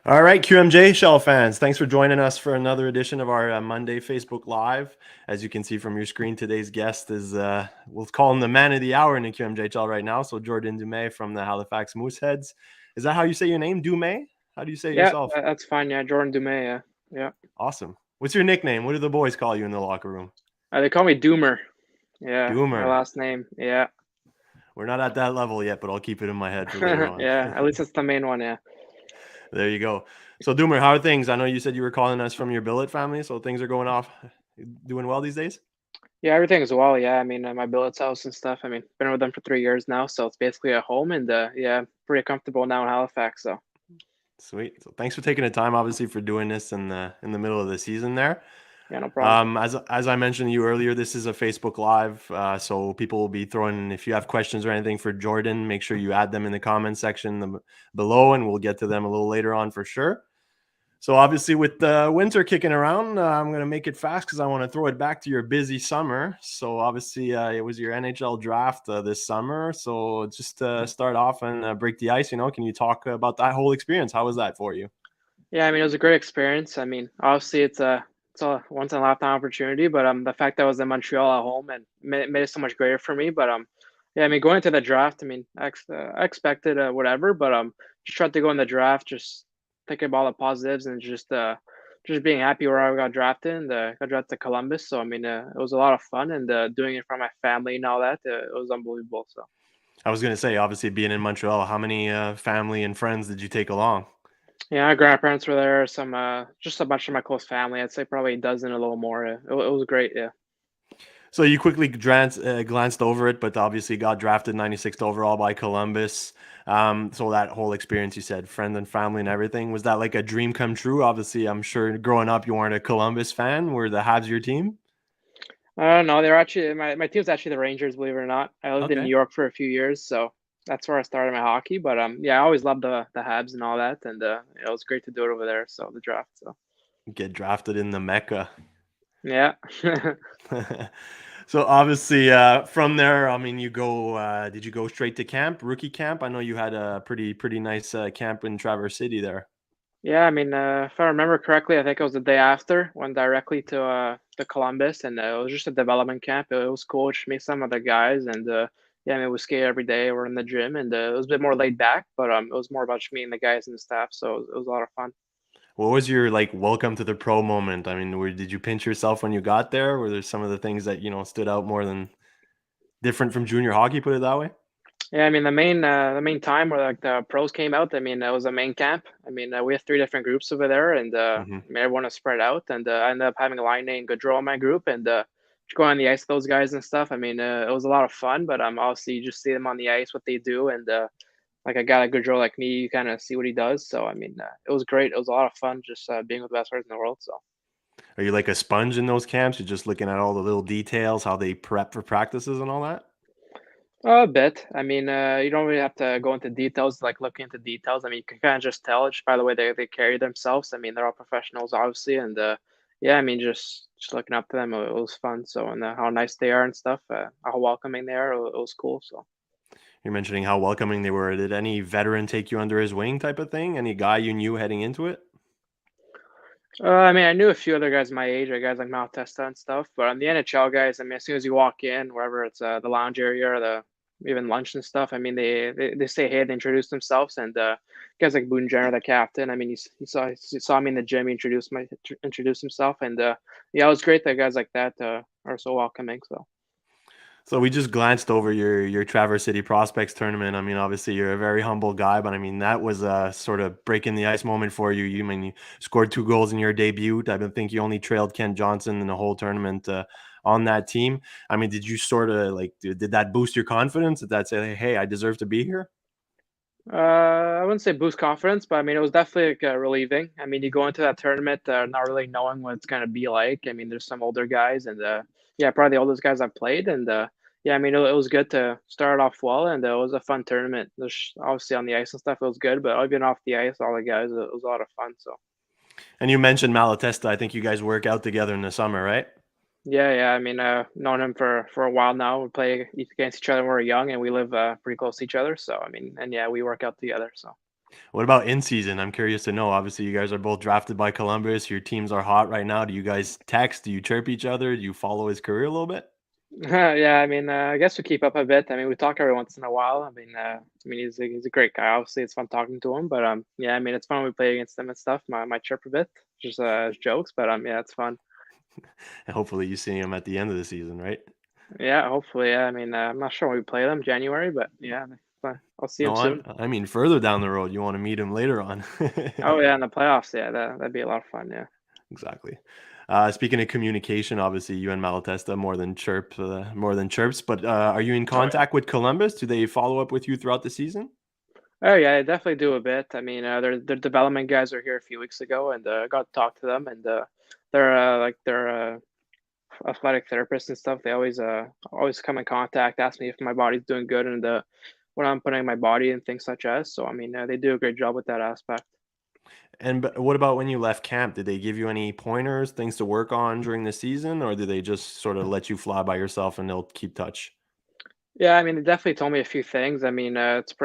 All right, QMJHL fans, thanks for joining us for another edition of our Monday Facebook Live. As you can see from your screen, today's guest is, we'll call him the man of the hour in the QMJHL right now. So Jordan Dumais from the Halifax Mooseheads. Is that how you say your name, Dumais? How do you say it Yeah, yourself? that's fine. Yeah, Jordan Dumais. Yeah. Awesome. What's your nickname? What do the boys call you in the locker room? They call me Doomer. Yeah, my Doomer. last name. Yeah. We're not at that level yet, but I'll keep it in my head for later on. Yeah, at least it's the main one. Yeah. There you go. So Doomer, how are things? I know you said you were calling us from your billet family, so things are going off, doing well these days? Yeah, everything is well. Yeah, I mean, my billet's house and stuff. I mean, been with them for 3 years now, so it's basically a home, and yeah, pretty comfortable now in Halifax. So Sweet. So thanks for taking the time, obviously, for doing this in the middle of the season there. yeah, no problem. As I mentioned to you earlier, this is a Facebook Live, so people will be throwing. If you have questions or anything for Jordan, make sure you add them in the comment section below, and we'll get to them a little later on for sure. So obviously, with the winter kicking around, I'm going to make it fast because I want to throw it back to your busy summer. So obviously, it was your NHL draft this summer. So just to start off and break the ice, can you talk about that whole experience? How was that for you? Yeah, I mean, it was a great experience. I mean, obviously, it's a once in a lifetime opportunity, but the fact that I was in Montreal at home and made it so much greater for me. But yeah, I mean, going to the draft, I mean, I expected whatever, but just tried to go in the draft, just thinking about all the positives and just being happy where I got drafted and got drafted to Columbus. So I mean, it was a lot of fun and doing it for my family and all that. It was unbelievable. So. I was going to say, obviously, being in Montreal, how many family and friends did you take along? Yeah, my grandparents were there. Some just a bunch of my close family. I'd say probably a dozen, a little more. It was great. Yeah. So you quickly glanced over it, but obviously got drafted 96th overall by Columbus. So that whole experience, you said, friends and family and everything, was that like a dream come true? Obviously, I'm sure growing up you weren't a Columbus fan. Were the Habs your team? No, they're actually my team's actually the Rangers, believe it or not. I lived in New Okay. York for a few years, so that's where I started my hockey. But yeah, I always loved the Habs and all that, and it was great to do it over there. So the draft. So Get drafted in the Mecca. yeah. So obviously, from there, I mean, you go. Did you go straight to camp, rookie camp? I know you had a pretty nice camp in Traverse City there. Yeah, I mean, if I remember correctly, I think it was the day after. Went directly to Columbus, and it was just a development camp. It was cool. Just meet some of the guys, and yeah, I mean, we skate every day. We're in the gym, and it was a bit more laid back, but it was more about just meeting the guys and the staff. So it was a lot of fun. What was your like welcome to the pro moment? I mean, did you pinch yourself when you got there? Were there some of the things that stood out more than different from junior hockey? Put it that way. Yeah, I mean, the main time where like the pros came out. I mean, it was a main camp. I mean, we have three different groups over there, and Hmm. I mean, everyone was spread out, and I ended up having Line and Gaudreau in my group, and just going on the ice with those guys and stuff. I mean, it was a lot of fun, but obviously you just see them on the ice, what they do, and like a guy like Gaudreau like me, you kind of see what he does. So I mean, it was great. It was a lot of fun just being with the best players in the world. So. Are you like a sponge in those camps? You're just looking at all the little details, how they prep for practices and all that. A bit. I mean, you don't really have to go into details, like look into details. I mean, you can kind of just tell just by the way they carry themselves. I mean, they're all professionals, obviously, and yeah, I mean, just looking up to them, it was fun. So, and how nice they are and stuff, how welcoming they are, it was cool. So. You're mentioning how welcoming they were. Did any veteran take you under his wing, type of thing? Any guy you knew heading into it? I mean, I knew a few other guys my age, like guys like Malatesta and stuff, but on the NHL guys, I mean, as soon as you walk in, wherever it's the lounge area or the even lunch and stuff, I mean, they say hey, they introduce themselves, and guys like Boone Jenner, the captain, I mean, he saw me in the gym, he introduced himself, and yeah, it was great that guys like that are so welcoming. So. So we just glanced over your Traverse City Prospects tournament. I mean, obviously you're a very humble guy, but I mean that was a sort of breaking the ice moment for you. You scored 2 goals in your debut. I don't think you only trailed Ken Johnson in the whole tournament on that team. I mean, did you sort of like did that boost your confidence? Did that say, hey, I deserve to be here? I wouldn't say boost confidence, but I mean, it was definitely like relieving. I mean, you go into that tournament not really knowing what it's gonna be like. I mean, there's some older guys, and yeah, probably the oldest guys I've played, and yeah, I mean, it was good to start off well, and it was a fun tournament. There's obviously on the ice and stuff, it was good, but even off the ice, all the guys, it was a lot of fun. So. And you mentioned Malatesta. I think you guys work out together in the summer, right? Yeah, yeah. I mean, known him for a while now. We play against each other when we were young, and we live pretty close to each other. So I mean, and yeah, we work out together. So What about in season? I'm curious to know. Obviously, you guys are both drafted by Columbus. Your teams are hot right now. Do you guys text? Do you chirp each other? Do you follow his career a little bit? yeah, I mean, I guess we keep up a bit. I mean, we talk every once in a while. I mean, he's a great guy. Obviously, it's fun talking to him. But yeah, I mean, it's fun when we play against him and stuff. My chirp a bit, just as jokes. But yeah, it's fun. And hopefully, you see him at the end of the season, right? Yeah, hopefully. Yeah, I mean, I'm not sure when we play them, January, but yeah, I'll see him No, soon. I mean further down the road. You want to meet him later on. Oh yeah, in the playoffs. Yeah, that'd be a lot of fun. Yeah. Exactly. Speaking of communication, obviously you and Malatesta more than chirps. But are you in Oh yeah. contact with Columbus? Do they follow up with you throughout the season? Oh yeah, I definitely do a bit. I mean, their development guys were here a few weeks ago, and I got to talk to them, and they're athletic therapists and stuff. They always come in contact, ask me if my body's doing good, and what I'm putting in my body and things such as. So I mean, they do a great job with that aspect. And what about when you left camp? Did they give you any pointers, things to work on during the season, or did they just sort of let you fly by yourself and they'll keep touch? Yeah, I mean, they definitely told me a few things. I mean, it's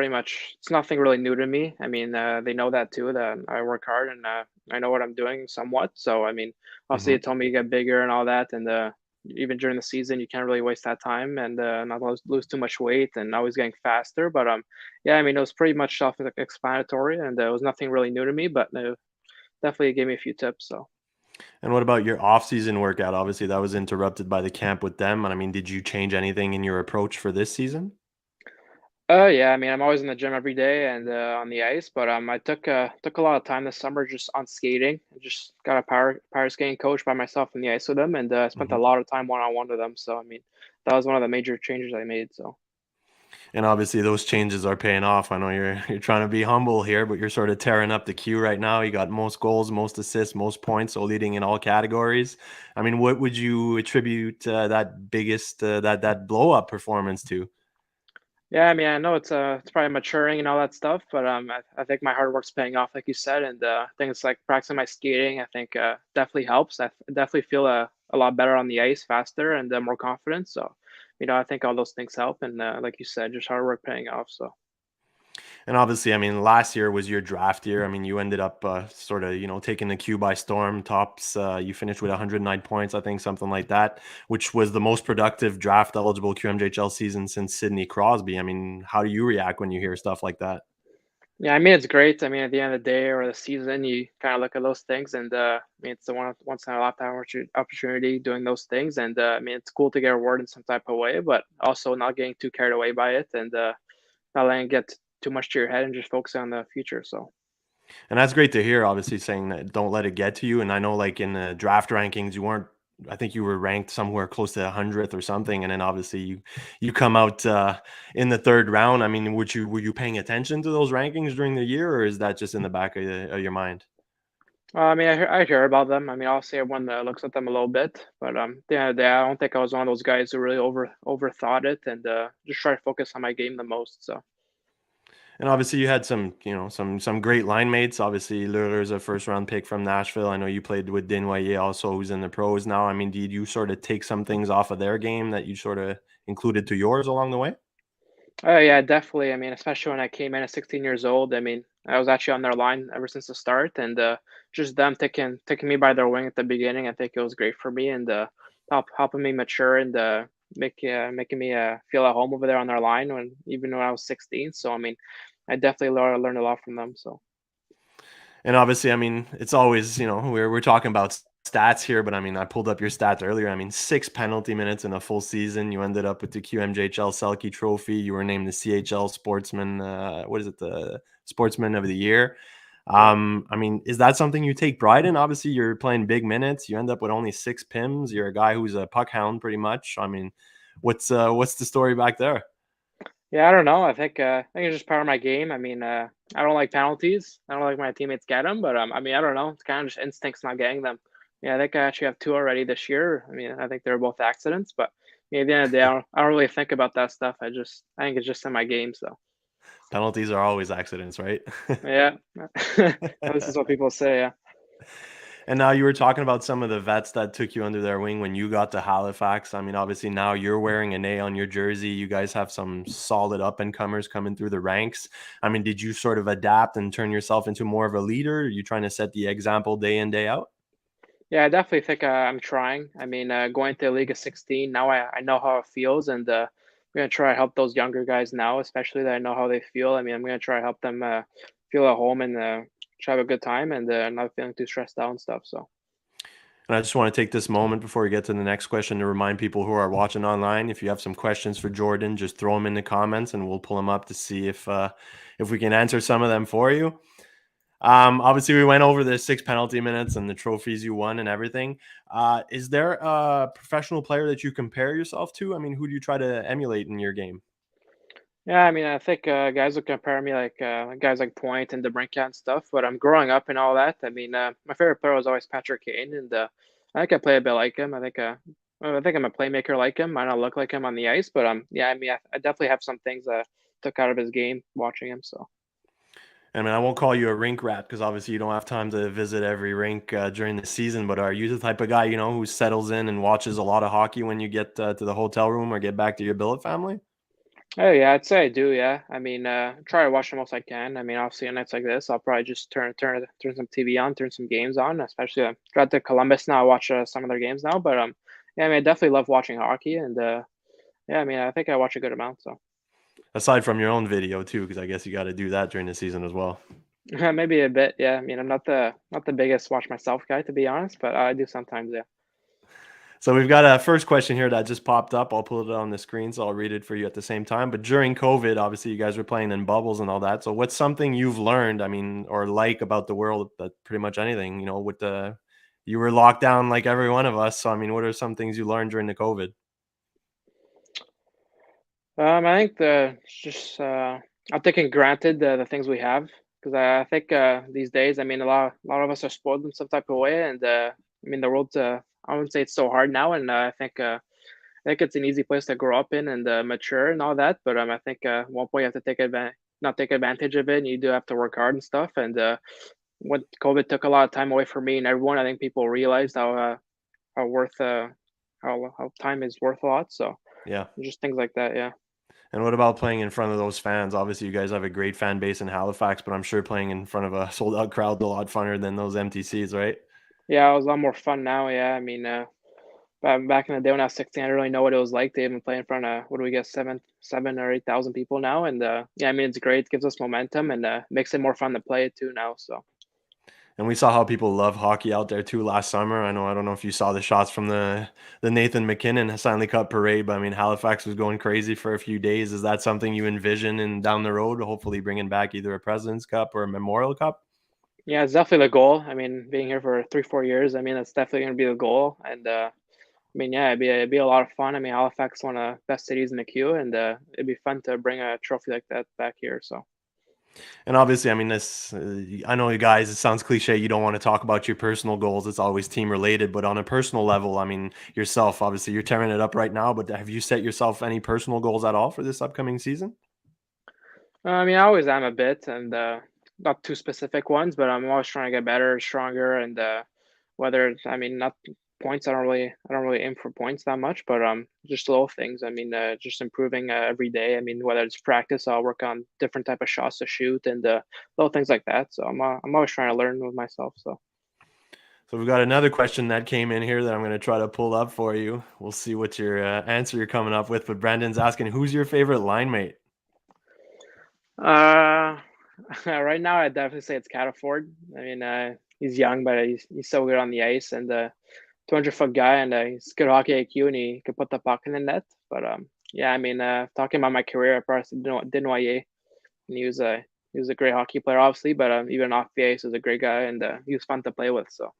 nothing really new to me. I mean, they know that too, that I work hard and I know what I'm doing somewhat. So, I mean, obviously, Hmm. they told me to get bigger and all that. And even during the season, you can't really waste that time and not lose too much weight and always getting faster. But yeah, I mean, it was pretty much self-explanatory and it was nothing really new to me, but definitely gave me a few tips. So. And what about your off-season workout? Obviously, that was interrupted by the camp with them. And I mean, did you change anything in your approach for this season? Yeah, I mean, I'm always in the gym every day and on the ice, but I took a lot of time this summer just on skating. I just got a power skating coach by myself on the ice with them, and I spent a Hmm. lot of time one on one with them. So I mean, that was one of the major changes I made. So And obviously those changes are paying off. I know you're trying to be humble here, but you're sort of tearing up the queue right now. You got most goals, most assists, most points, so leading in all categories. I mean, what would you attribute that biggest that blow up performance to? yeah, I mean, I know it's probably maturing and all that stuff, but I think my hard work's paying off, like you said, and I think it's like practicing my skating. I think definitely helps. Definitely feel a lot better on the ice, faster and more confident. So, I think all those things help, and like you said, just hard work paying off. So. And obviously, I mean, last year was your draft year. I mean, you ended up sort of, taking the queue by storm. Tops, you finished with 109 points, I think, something like that, which was the most productive draft eligible QMJHL season since Sidney Crosby. I mean, how do you react when you hear stuff like that? Yeah, I mean, it's great. I mean, at the end of the day or the season, you kind of look at those things, and I mean, it's the once in a lifetime opportunity doing those things, and I mean, it's cool to get rewarded in some type of way, but also not getting too carried away by it, and not letting it get too much to your head, and just focusing on the future. So. And that's great to hear, obviously, saying that don't let it get to you. And I know, like, in the draft rankings, you weren't, I think you were ranked somewhere close to 100th or something. And then obviously you come out in the third round. I mean, were you paying attention to those rankings during the year, or is that just in the back of your mind? I mean, I hear about them. I mean, obviously, everyone looks at them a little bit, but at the end of the day, I don't think I was one of those guys who really overthought it, and just try to focus on my game the most. So. And obviously, you had some, some great line mates. Obviously, Leure's a first round pick from Nashville. I know you played with Desnoyers also, who's in the pros now. I mean, did you sort of take some things off of their game that you sort of included to yours along the way? Oh yeah, definitely. I mean, especially when I came in at 16 years old. I mean, I was actually on their line ever since the start, and just them taking me by their wing at the beginning. I think it was great for me, and helping me mature and making me feel at home over there on their line even when I was 16. So I mean, I definitely learned a lot from them. So. And obviously, I mean, it's always, we're talking about stats here, but I mean, I pulled up your stats earlier. I mean, 6 penalty minutes in a full season. You ended up with the QMJHL Selke Trophy. You were named the CHL Sportsman. What is it? The Sportsman of the Year. Yeah. I mean, is that something you take pride in? Obviously, you're playing big minutes. You end up with only 6 PIMs. You're a guy who's a puck hound, pretty much. I mean, what's the story back there? Yeah, I don't know. I think it's just part of my game. I mean, I don't like penalties. I don't like my teammates get them, but I mean, I don't know. It's kind of just instincts not getting them. Yeah, I think I actually have two already this year. I mean, I think they're both accidents, but at the end of the day, I don't really think about that stuff. I think it's just in my game. So Penalties are always accidents, right? yeah, this is what people say. Yeah. And now you were talking about some of the vets that took you under their wing when you got to Halifax. I mean, obviously now you're wearing an A on your jersey. You guys have some solid up and comers coming through the ranks. I mean, did you sort of adapt and turn yourself into more of a leader? Are you trying to set the example day in, day out? Yeah, I definitely think I'm trying. I mean, going to the League of 16 now, I know how it feels, and I'm gonna try to help those younger guys now, especially that I know how they feel. I mean, I'm gonna try to help them feel at home and try to have a good time and not feeling too stressed out and stuff. So. And I just want to take this moment before we get to the next question to remind people who are watching online, if you have some questions for Jordan, just throw them in the comments and we'll pull them up to see if we can answer some of them for you. Obviously, we went over the 6 penalty minutes and the trophies you won and everything. Is there a professional player that you compare yourself to? I mean, who do you try to emulate in your game? Yeah, I mean, I think guys would compare me like guys like Point and DeBrincat and stuff. But I'm growing up and all that. I mean, my favorite player was always Patrick Kane, and I think I play a bit like him. I think I'm a playmaker like him. Might not look like him on the ice, but yeah, I mean, I definitely have some things took out of his game watching him. So. I mean, I won't call you a rink rat because obviously you don't have time to visit every rink during the season. But are you the type of guy, who settles in and watches a lot of hockey when you get to the hotel room or get back to your billet family? Oh yeah, I'd say I do. Yeah, I mean, try to watch the most I can. I mean, obviously on nights like this, I'll probably just turn some TV on, turn some games on. Especially got to Columbus now. I watch some of their games now, but yeah, I mean, I definitely love watching hockey, and yeah, I mean, I think I watch a good amount. So Aside from your own video too, because I guess you got to do that during the season as well. maybe a bit. Yeah, I mean, I'm not the biggest watch myself guy to be honest, but I do sometimes. Yeah. So we've got a first question here that just popped up. I'll pull it on the screen, so I'll read it for you at the same time. But during COVID, obviously, you guys were playing in bubbles and all that. So what's something you've learned, I mean, or like about the world, that pretty much anything, with you were locked down like every one of us. So, I mean, what are some things you learned during the COVID? I think I'm taking granted the things we have because I think these days, I mean, a lot of us are spoiled in some type of way, and I mean, the world's I wouldn't say it's so hard now, and I think it's an easy place to grow up in and mature and all that. But I think at one point you have to not take advantage of it, and you do have to work hard and stuff. And when COVID took a lot of time away from me and everyone, I think people realized how worth how time is worth a lot. So Yeah. just things like that, yeah. And what about playing in front of those fans? Obviously, you guys have a great fan base in Halifax, but I'm sure playing in front of a sold out crowd is a lot funner than those empty seats, right? Yeah, it was a lot more fun now. Yeah, I mean, back in the day when I was 16, I didn't really know what it was like to even play in front of what do we get 7 or 8,000 people now, and yeah, I mean it's great. It gives us momentum and makes it more fun to play it too now. So And we saw how people love hockey out there too last summer. I don't know if you saw the shots from the Nathan McKinnon Stanley Cup parade, but I mean Halifax was going crazy for a few days. Is that something you envision in down the road, hopefully bringing back either a President's Cup or a Memorial Cup? yeah, it's definitely the goal. I mean, being here for 3 4 years, I mean that's definitely going to be the goal. And I mean, yeah, it'd be a lot of fun. I mean, Halifax is one of the best cities in the Q, and it'd be fun to bring a trophy like that back here. So. And obviously, I mean, I know you guys, it sounds cliche. You don't want to talk about your personal goals. It's always team related. But on a personal level, I mean, yourself, obviously, you're tearing it up right now. But have you set yourself any personal goals at all for this upcoming season? I mean, I always am a bit, and not too specific ones, but I'm always trying to get better, stronger, and whether it's, I mean, not points. I don't really aim for points that much, but just little things. I mean, just improving every day. I mean, whether it's practice, I'll work on different type of shots to shoot and little things like that. So I'm always trying to learn with myself. So. So we've got another question that came in here that I'm going to try to pull up for you. We'll see what your answer you're coming up with. But Brandon's asking, who's your favorite line mate? Uh, right now, I'd definitely say it's Cataford. I mean, he's young, but he's so good on the ice and 200-foot guy, and he's good hockey IQ, and he could put the puck in the net. But yeah, I mean, talking about my career, I probably did Noyer, and he was a great hockey player, obviously, but even off the ice, he was a great guy, and he was fun to play with. So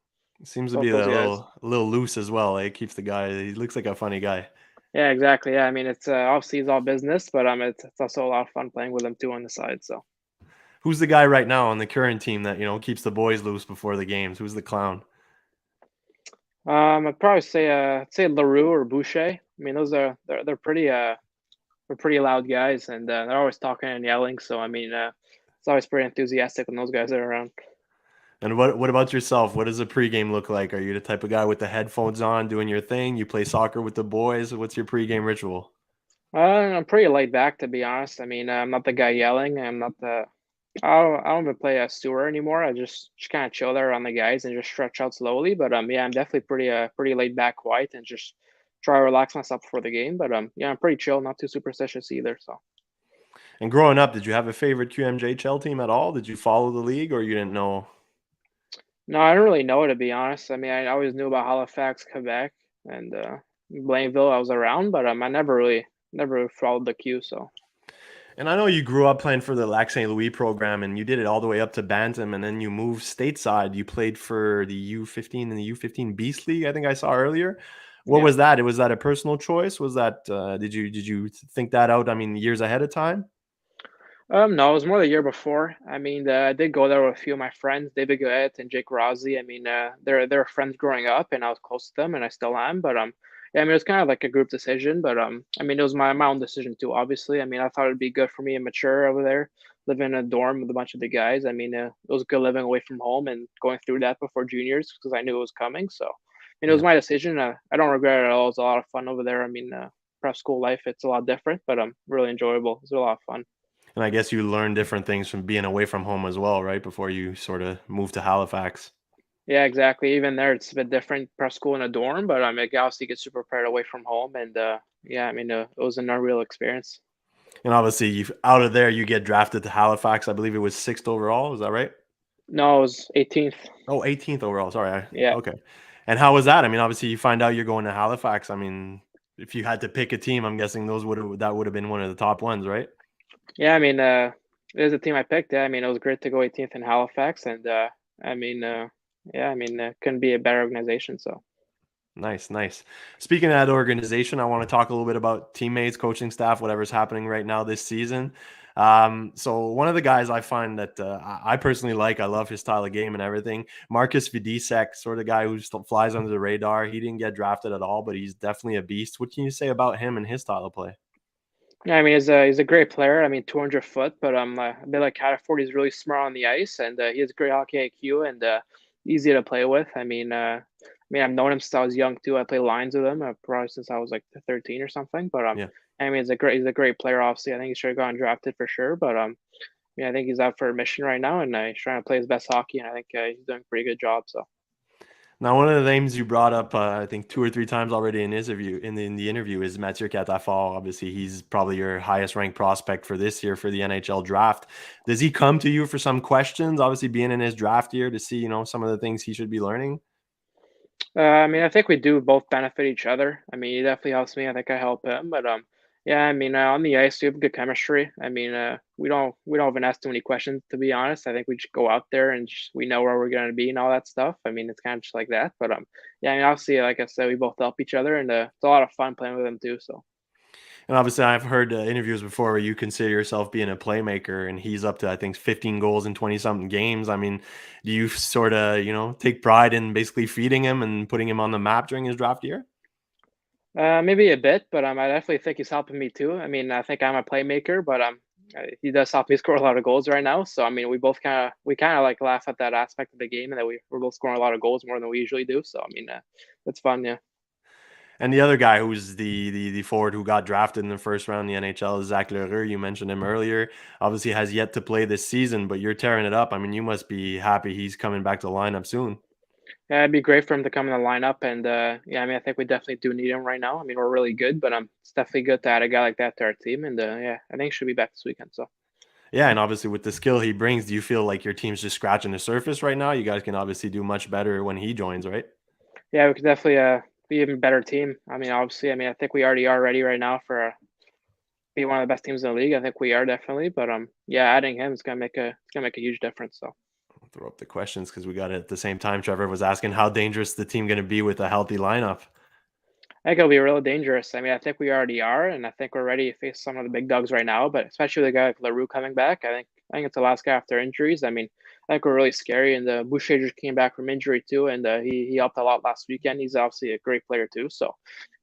Seems to both be those guys. a little loose as well. It keeps the guy. He looks like a funny guy. Yeah, exactly. Yeah, I mean, it's obviously it's all business, but it's also a lot of fun playing with him too on the side. So. Who's the guy right now on the current team that keeps the boys loose before the games? Who's the clown? I'd probably say say Larue or Boucher. I mean, they're pretty loud guys, and they're always talking and yelling. So I mean, it's always pretty enthusiastic when those guys are around. And what about yourself? What does a pregame look like? Are you the type of guy with the headphones on, doing your thing? You play soccer with the boys? What's your pregame ritual? I'm pretty laid back, to be honest. I mean, I'm not the guy yelling. I don't even play a sewer anymore. I just kind of chill there around the guys and just stretch out slowly. But yeah, I'm definitely pretty laid back, quiet, and just try to relax myself before the game. But yeah, I'm pretty chill, not too superstitious either. So And growing up, did you have a favorite QMJHL team at all? Did you follow the league, or you didn't know? no, I don't really know, to be honest. I mean, I always knew about Halifax, Quebec, and Blainville. I was around, but I never really followed the Q. So And I know you grew up playing for the Lac St. Louis program, and you did it all the way up to Bantam, and then you moved stateside. You played for the U15 and the U15 Beast League, I think I saw earlier. What yeah. was that? Was that a personal choice? Was that did you think that out? I mean, years ahead of time? No, it was more the year before. I mean, I did go there with a few of my friends, David Goet and Jake Rossi. I mean, they're friends growing up, and I was close to them, and I still am. But yeah, I mean, it was kind of like a group decision. But I mean, it was my own decision too. Obviously, I mean, I thought it'd be good for me and mature over there, living in a dorm with a bunch of the guys. I mean, it was good living away from home and going through that before juniors because I knew it was coming. So, I mean, it was Yeah. my decision. I don't regret it at all. It was a lot of fun over there. I mean, prep school life, it's a lot different, but really enjoyable. It was a lot of fun. And I guess you learned different things from being away from home as well, right? Before you sort of moved to Halifax. Yeah, exactly. Even there, it's a bit different prep school in a dorm, but like, obviously get super prepared away from home, and yeah, I mean, it was an unreal experience. And obviously, you out of there, you get drafted to Halifax. I believe it was sixth overall. Is that right? No, it was 18th. Oh, 18th overall. Sorry. Yeah, Okay. And how was that? I mean, obviously, you find out you're going to Halifax. I mean, if you had to pick a team, I'm guessing that would have been one of the top ones, right? yeah. I mean, it was a team I picked. Yeah, I mean, it was great to go 18th in Halifax, and I mean, yeah, I mean, couldn't be a better organization. So. Nice, nice. Speaking of that organization, I want to talk a little bit about teammates, coaching staff, whatever's happening right now this season. So one of the guys I find that I personally like, I love his style of game and everything. Marcus Vidisek, sort of guy who still flies under the radar. He didn't get drafted at all, but he's definitely a beast. What can you say about him and his style of play? Yeah, I mean, he's a great player. I mean, 200 foot, but a bit like Cataford, he's really smart on the ice, and he has great hockey IQ and easy to play with. I mean, I've known him since I was young too. I played lines with him probably since I was like 13 or something. But Yeah. I mean, he's a great player. Obviously, I think he should have gotten drafted for sure. But yeah, I think he's out for a mission right now, and he's trying to play his best hockey, and I think he's doing a pretty good job. So. Now, one of the names you brought up, I think two or three times already in the interview is Mathieu Catafal. Obviously, he's probably your highest ranked prospect for this year for the NHL draft. Does he come to you for some questions? Obviously, being in his draft year to see some of the things he should be learning. I mean, I think we do both benefit each other. I mean, he definitely helps me. I think I help him. But yeah. I mean, on the ice, we have good chemistry. I mean, we don't even ask too many questions, to be honest. I think we just go out there and we know where we're gonna be and all that stuff. I mean, it's kind of just like that. But yeah. I mean, obviously, like I said, we both help each other, and it's a lot of fun playing with him too. So. And obviously, I've heard interviews before where you consider yourself being a playmaker, and he's up to I think 15 goals in 20 something games. I mean, do you sort of take pride in basically feeding him and putting him on the map during his draft year? Maybe a bit, but I definitely think he's helping me too. I mean, I think I'm a playmaker, but he does help me score a lot of goals right now. So I mean, we kind of like laugh at that aspect of the game, and that we're both scoring a lot of goals more than we usually do. So I mean, it's fun, yeah. And the other guy who's the forward who got drafted in the first round in the NHL is Zach Lheureux. You mentioned him earlier. Obviously has yet to play this season, but you're tearing it up. I mean, you must be happy he's coming back to the lineup soon. Yeah, it'd be great for him to come in the lineup, and yeah, I mean, I think we definitely do need him right now. I mean, we're really good, but it's definitely good to add a guy like that to our team, and yeah, I think he should be back this weekend. So. Yeah, and obviously with the skill he brings, do you feel like your team's just scratching the surface right now? You guys can obviously do much better when he joins, right? Yeah, we could definitely be an even better team. I mean, obviously, I mean, I think we already are ready right now for be one of the best teams in the league. I think we are definitely, but yeah, adding him is gonna make a huge difference. So I'll throw up the questions because we got it at the same time. Trevor was asking how dangerous the team going to be with a healthy lineup. I think it'll be real dangerous. I mean, I think we already are, and I think we're ready to face some of the big dogs right now. But especially with a guy like Larue coming back, I think it's the last guy after injuries. I mean, I think we're really scary, and Boucher just came back from injury too, and he helped a lot last weekend. He's obviously a great player too. So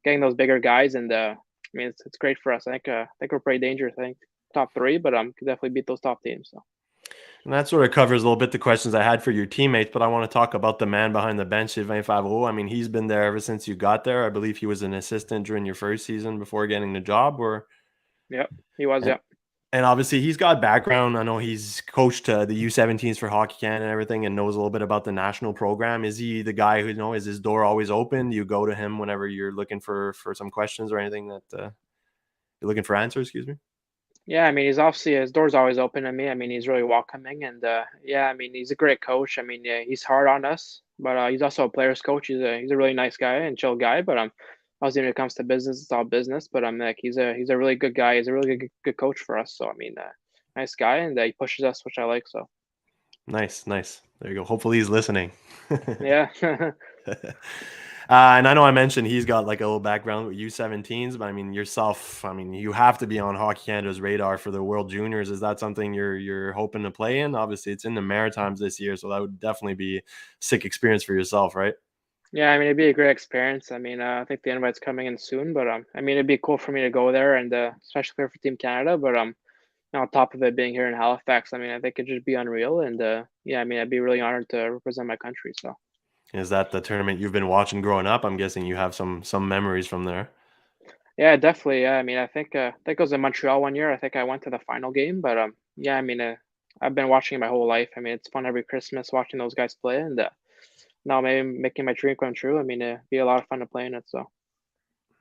getting those bigger guys, and I mean, it's great for us. I think we're pretty dangerous. I think top three, but could definitely beat those top teams. So. And that sort of covers a little bit the questions I had for your teammates, but I want to talk about the man behind the bench, Sylvain Favreau. I mean, he's been there ever since you got there. I believe he was an assistant during your first season before getting the job, or Yep, he was. and, Yep. and obviously he's got background. I know he's coached the U17s for Hockey Canada and everything, and knows a little bit about the national program. Is he the guy who is his door always open? Do you go to him whenever you're looking for some questions or anything that you're looking for answers? Excuse me. Yeah, I mean, he's obviously his door's always open to me. I mean, he's really welcoming, and yeah, I mean, he's a great coach. I mean, yeah, he's hard on us, but he's also a player's coach. He's a really nice guy and chill guy. But obviously when it comes to business, it's all business. But I'm like, he's a really good guy. He's a really good coach for us. So I mean, nice guy, and he pushes us, which I like. So Nice, nice. There you go. Hopefully he's listening. yeah. And I know I mentioned he's got like a little background with U17s, but I mean yourself, I mean you have to be on Hockey Canada's radar for the World Juniors. Is that something you're hoping to play in? Obviously, it's in the Maritimes this year, so that would definitely be a sick experience for yourself, right? Yeah, I mean, it'd be a great experience. I mean, I think the invite's coming in soon, but I mean, it'd be cool for me to go there and especially play for Team Canada. But on top of it being here in Halifax, I mean, I think it'd just be unreal. And yeah, I mean, I'd be really honored to represent my country. So Is that the tournament you've been watching growing up? I'm guessing you have some memories from there. yeah, definitely. Yeah, I mean, I think it was in Montreal one year. I think I went to the final game, but yeah, I mean, I've been watching it my whole life. I mean, it's fun every Christmas watching those guys play, and now maybe making my dream come true. I mean, it'd be a lot of fun to play in it. So.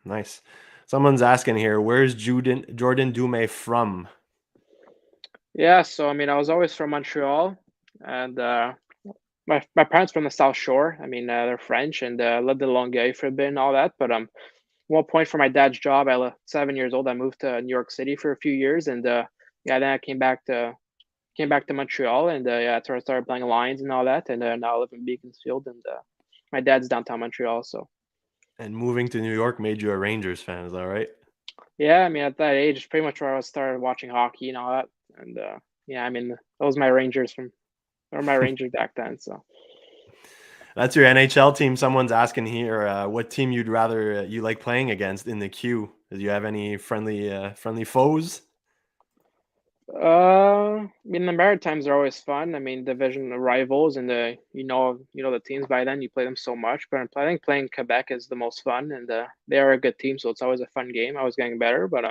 Nice. Someone's asking here, where's Jordan Dumais from? Yeah, so I mean, I was always from Montreal, and my parents from the South Shore. I mean, they're French, and lived in Longueuil for a bit and all that. But one point for my dad's job, I left 7 years old. I moved to New York City for a few years, and yeah, then I came back to Montreal, and yeah, that's where I started playing Lions and all that. And now I live in Beaconsfield, and my dad's downtown Montreal. So And moving to New York made you a Rangers fan, is that right? yeah, I mean, at that age, it's pretty much where I started watching hockey and all that. And yeah, I mean, that was my Rangers my Rangers back then. So. That's your NHL team. Someone's asking here, what team you'd rather you like playing against in the queue? Do you have any friendly foes? I mean, the Maritimes are always fun. I mean, division rivals, and the the teams by then. You play them so much, but I think playing Quebec is the most fun, and they are a good team, so it's always a fun game. I was getting better, but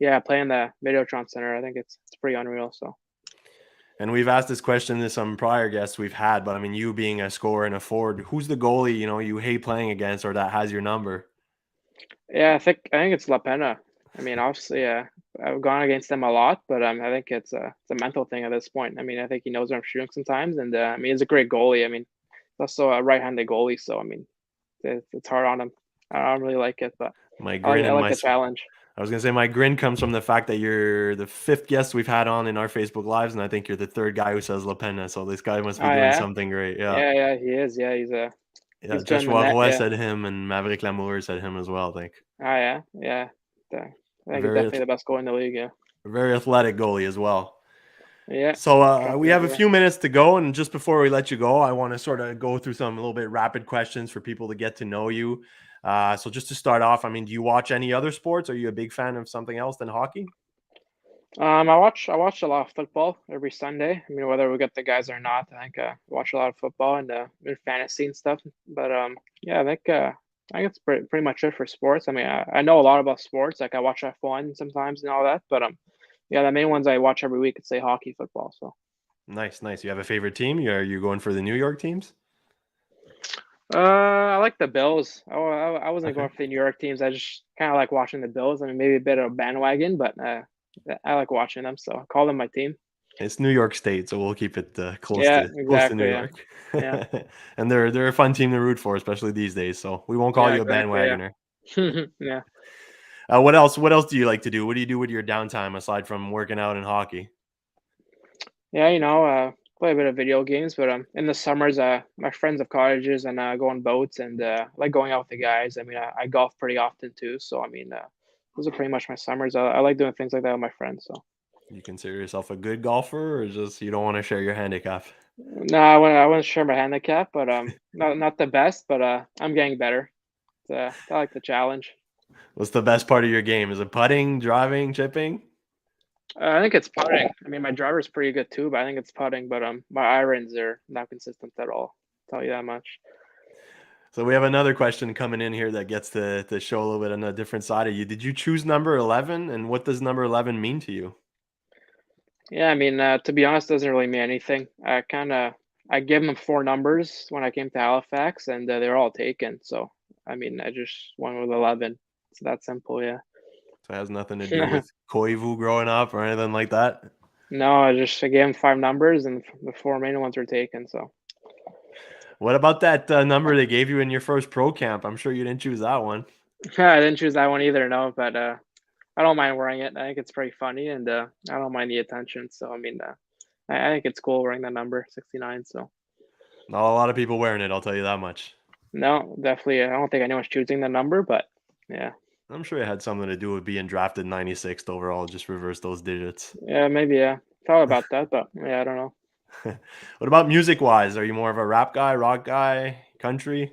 yeah, playing the Videotron Center, I think it's pretty unreal. So And we've asked this question to some prior guests we've had, but I mean, you being a scorer and a forward, who's the goalie you hate playing against or that has your number? yeah, I think it's La Pena. I mean, obviously, I've gone against them a lot, but I think it's a mental thing at this point. I mean, I think he knows where I'm shooting sometimes, and I mean, he's a great goalie. I mean, he's also a right-handed goalie, so I mean, it's hard on him. I don't really like it, but My I like grin I and like my the challenge. I was gonna say my grin comes from the fact that you're the fifth guest we've had on in our Facebook lives, and I think you're the third guy who says La Pena. So this guy must be Oh doing yeah, something great. Yeah, yeah, he is. Yeah, yeah. he's good in the Joshua net. Roy Yeah. said him, and Maverick Lamour said him as well. I think Oh yeah. I think he's very definitely the best goalie in the league. Yeah. very athletic goalie as well. Yeah. So we Definitely have a agree. few minutes to go, and just before we let you go, I want to sort of go through some a little bit rapid questions for people to get to know you. So just to start off, I mean, do you watch any other sports? Are you a big fan of something else than hockey? I watch a lot of football every Sunday. I mean, whether we get the guys or not, I think I watch a lot of football and fantasy and stuff. But yeah, I think it's pretty much it for sports. I mean, I know a lot about sports. Like I watch F1 sometimes and all that. But yeah, the main ones I watch every week is say hockey, football. So Nice, nice. You have a favorite team? Are you going for the New York teams? I like the Bills. I wasn't Okay. going for the New York teams. I just kind of like watching the Bills. I mean, maybe a bit of a bandwagon, but I like watching them. So I call them my team. It's New York State, so we'll keep it Yeah, close to New exactly. Yeah, York. yeah, And they're a fun team to root for, especially these days. So we won't call yeah, you a exactly. Yeah, bandwagoner. yeah, What else? What else do you like to do? What do you do with your downtime aside from working out and hockey? yeah. Play a bit of video games, but in the summers, my friends have cottages and go on boats and like going out with the guys. I mean, I golf pretty often too. So I mean, those are pretty much my summers. I like doing things like that with my friends. So You consider yourself a good golfer, or just you don't want to share your handicap? no, I wouldn't share my handicap, but not the best, but I'm getting better. I like the challenge. What's the best part of your game? Is it putting, driving, chipping? I think it's putting. I mean, my driver's pretty good too, but I think it's putting. But my irons are not consistent at all. Tell you that much. So we have another question coming in here that gets to show a little bit on a different side of you. Did you choose number 11, and what does number 11 mean to you? Yeah, I mean, to be honest, it doesn't really mean anything. I gave them 4 numbers when I came to Halifax, and they were all taken. So I mean, I just went with 11. It's that simple. Yeah. So it has nothing to do with Koivu growing up or anything like that. No, I gave them 5 numbers, and the 4 main ones were taken. So What about that number they gave you in your first pro camp? I'm sure you didn't choose that one. I didn't choose that one either. No, but I don't mind wearing it. I think it's pretty funny, and I don't mind the attention. So I mean, I think it's cool wearing that number 69. So Not a lot of people wearing it, I'll tell you that much. no, definitely, I don't think anyone's choosing the number, but yeah, I'm sure it had something to do with being drafted 96th overall. Just reverse those digits. yeah, maybe yeah. Thought about that, but yeah, I don't know. What about music wise? Are you more of a rap guy, rock guy, country?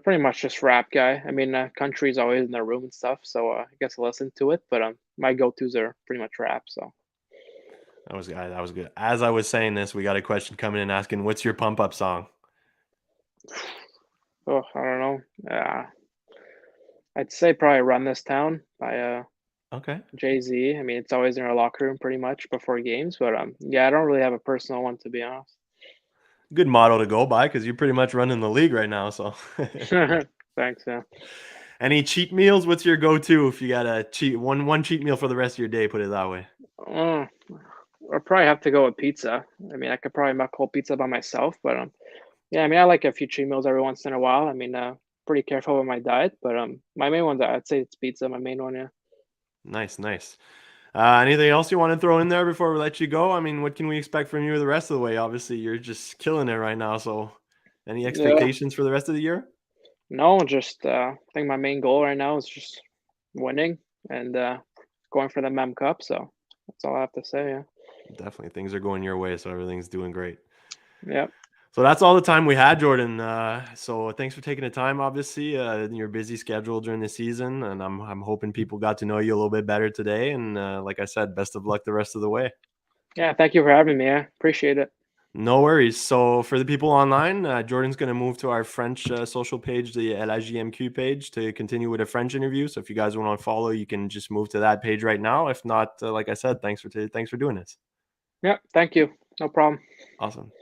Pretty much just rap guy. I mean, country's always in their room and stuff, so I guess I listen to it. But my go-tos are pretty much rap. So That was good. As I was saying this, we got a question coming in asking, "What's your pump up song?" oh, I don't know. I'd say probably "Run This Town" by Okay, Jay-Z. I mean, it's always in our locker room pretty much before games, but yeah, I don't really have a personal one to be honest. good motto to go by because you're pretty much running the league right now. So, Thanks, yeah. any cheat meals? What's your go-to if you got a one cheat meal for the rest of your day? Put it that way. Uh, I'll probably have to go with pizza. I mean, I could probably make whole pizza by myself, but yeah, I mean, I like a few cheat meals every once in a while. I mean, pretty careful with my diet, but my main ones, I'd say it's pizza. My main one, yeah. Nice, nice. Anything else you want to throw in there before we let you go? I mean, what can we expect from you the rest of the way? Obviously, you're just killing it right now. So, any Yeah. expectations for the rest of the year? No, just I think my main goal right now is just winning and going for the Mem Cup. So that's all I have to say. Yeah. Definitely, things are going your way, so everything's doing great. Yep. So that's all the time we had, Jordan. So thanks for taking the time. Obviously, in your busy schedule during the season, and I'm hoping people got to know you a little bit better today. And like I said, best of luck the rest of the way. Yeah. Thank you for having me. Yeah. Appreciate it. No worries. So for the people online, Jordan's going to move to our French social page, the LHJMQ page, to continue with a French interview. So if you guys want to follow, you can just move to that page right now. If not, like I said, thanks for doing this. Yep. Thank you. No problem. Awesome.